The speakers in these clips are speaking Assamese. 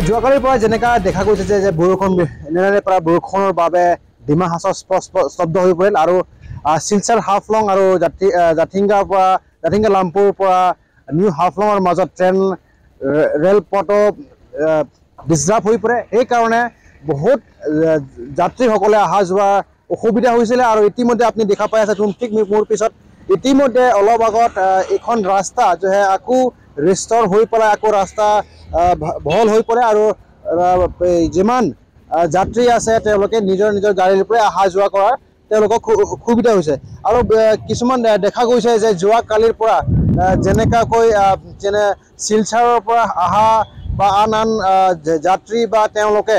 যোৱাকালিৰ পৰা যেনেকা দেখা গৈছে যে বৰষুণ এনেদৰে পৰা বৰষুণৰ বাবে ডিমা হাছাও স্তব্ধ হৈ পৰিল আৰু শিলচৰ হাফলং আৰু জাতিংগা লামপুৰৰ পৰা নিউ হাফলঙৰ মাজত ট্ৰেইন ৰেলপথো ডিষ্টাৰ্ব হৈ পৰে। সেইকাৰণে বহুত যাত্ৰীসকলে অহা যোৱা অসুবিধা হৈছিলে আৰু ইতিমধ্যে আপুনি দেখা পাই আছে ঠিক মোৰ পিছত ইতিমধ্যে অলপ আগত এখন ৰাস্তা আকৌ ৰিষ্টৰ হৈ পেলাই আকৌ ৰাস্তা বহল হৈ পৰে আৰু যিমান যাত্ৰী আছে তেওঁলোকে নিজৰ গাড়ীৰ পৰা অহা যোৱা কৰাৰ তেওঁলোকক সুবিধা হৈছে। আৰু কিছুমান দেখা গৈছে যে যোৱাকালিৰ পৰা যেনেকৈ শিলচৰৰ পৰা অহা বা আন যাত্ৰী বা তেওঁলোকে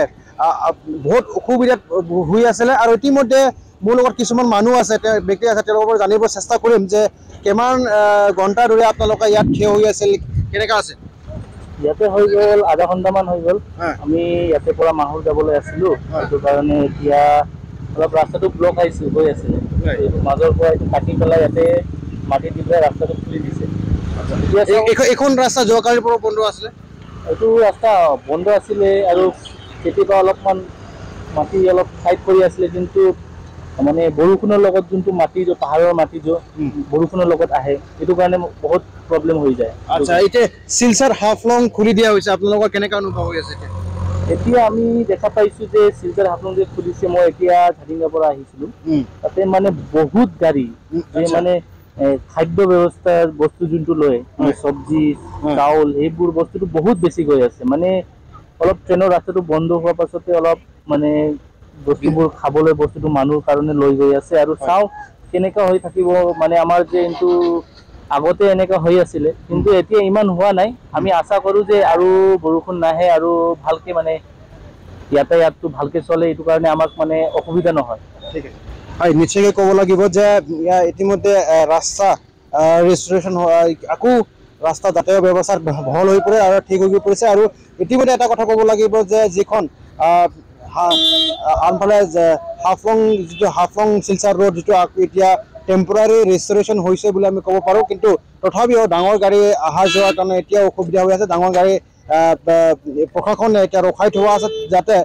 বহুত অসুবিধাত হৈ আছিলে। আৰু ইতিমধ্যে মোৰ লগত কিছুমান মানুহ আছে ব্যক্তি আছে তেওঁলোকৰ পৰা জানিব চেষ্টা কৰিম যে কিমান ঘণ্টা ধৰি আপোনালোকে ইয়াত থিয় হৈ আছিল, কেনেকুৱা আছে? ইয়াতে হৈ গ'ল আধা ঘণ্টামান হৈ গ'ল। আমি ইয়াতে পৰা মাহুৰ যাবলৈ আছিলো, সেইটো কাৰণে এতিয়া অলপ ৰাস্তাটো ব্লক হৈ আছিলে। মাজৰ পৰা এইটো কাটি পেলাই ইয়াতে মাটি দি পেলাই ৰাস্তাটো খুলি দিছে। এইখন ৰাস্তা যোৱাকালিৰ পৰা বন্ধ আছিলে। এইটো ৰাস্তা বন্ধ আছিলে আৰু কেতিয়াবা অলপমান মাটি অলপ টাইট কৰি আছিলে, কিন্তু মানে বৰষুণৰ লগত যোনটো মাটি পাহাৰৰ মাটি বৰষুণৰ লগত আহে, সেইটো কাৰণে বহুত প্ৰব্লেম হৈ যায়। আচ্ছা, এতিয়া শিলচৰ হাফলং খুলি দিয়া হৈছে, আপোনালোকৰ কেনেকুৱা অনুভৱ হৈ আছে? এতিয়া আমি দেখা পাইছো যে শিলচৰ হাফলং যে খুলিছে, মই এতিয়া ঝাৰিংগাৰ পৰা আহিছিলো, তাতে মানে বহুত গাড়ী মানে খাদ্য ব্যৱস্থাৰ বস্তু যোনটো লয়, চব্জি চাউল সেইবোৰ বস্তুটো বহুত বেছি গৈ আছে। মানে অলপ ট্ৰেইনৰ ৰাস্তাটো বন্ধ হোৱাৰ পাছতে অলপ মানে বস্তুবোৰ খাবলৈ বস্তুটো মানুহৰ কাৰণে লৈ গৈ আছে। আৰু চাওঁ কেনেকা হৈ থাকিব, মানে আমাৰ যে এইটো আগতে এনেকা হৈ আছিলে, কিন্তু এতিয়া ইমান হোৱা নাই। আমি আশা কৰো যে আৰু বৰষুণ নাহে আৰু ভালকে মানে ইয়াতায়াতটো ভালকে চলে, এইটো কাৰণে আমাক মানে অসুবিধা নহয়। ঠিক আছে, হয়, নিশ্চয়কৈ ক'ব লাগিব যে ইতিমধ্যে ৰাস্তা ৰেষ্টুৰেশ্যন আকৌ ৰাস্তা যাতায়াত ব্যৱস্থা বহল হৈ পৰে আৰু ঠিক হৈ পৰিছে। আৰু ইতিমধ্যে এটা কথা ক'ব লাগিব যে যিখন আনফালে হাফলং যিটো হাফলং শিলচৰ ৰোড যিটো এতিয়া টেম্পৰাৰী ৰেষ্টুৰেশ্যন হৈছে বুলি আমি ক'ব পাৰোঁ, কিন্তু তথাপিও ডাঙৰ গাড়ী অহা যোৱাৰ কাৰণে এতিয়াও অসুবিধা হৈ আছে। ডাঙৰ গাড়ী প্ৰশাসনে এতিয়া ৰখাই থোৱা আছে, যাতে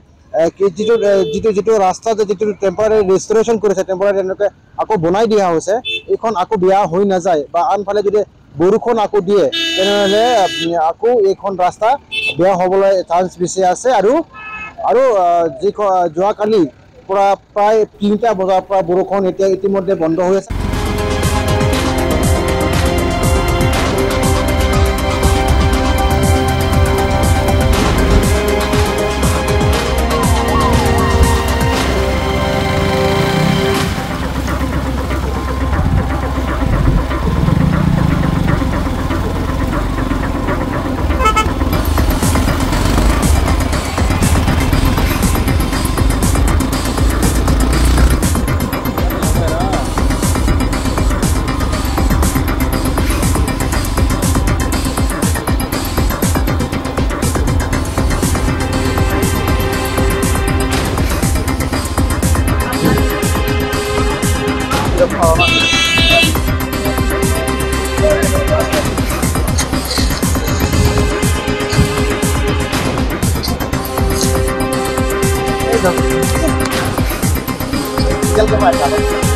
যিটো ৰাস্তা যিটো টেম্পৰাৰী ৰেষ্টুৰেশ্যন কৰিছে, টেম্পৰাৰী এনেকৈ আকৌ বনাই দিয়া হৈছে, এইখন আকৌ বেয়া হৈ নাযায় বা আনফালে যদি বৰষুণ আকৌ দিয়ে তেনেহ'লে আকৌ এইখন ৰাস্তা বেয়া হ'বলৈ চান্স বেছি আছে। আৰু যোৱাকালি পৰা প্ৰায় 3টা বজাৰ পৰা বৰষুণ এতিয়া ইতিমধ্যে বন্ধ হৈ আছে। Welcome back.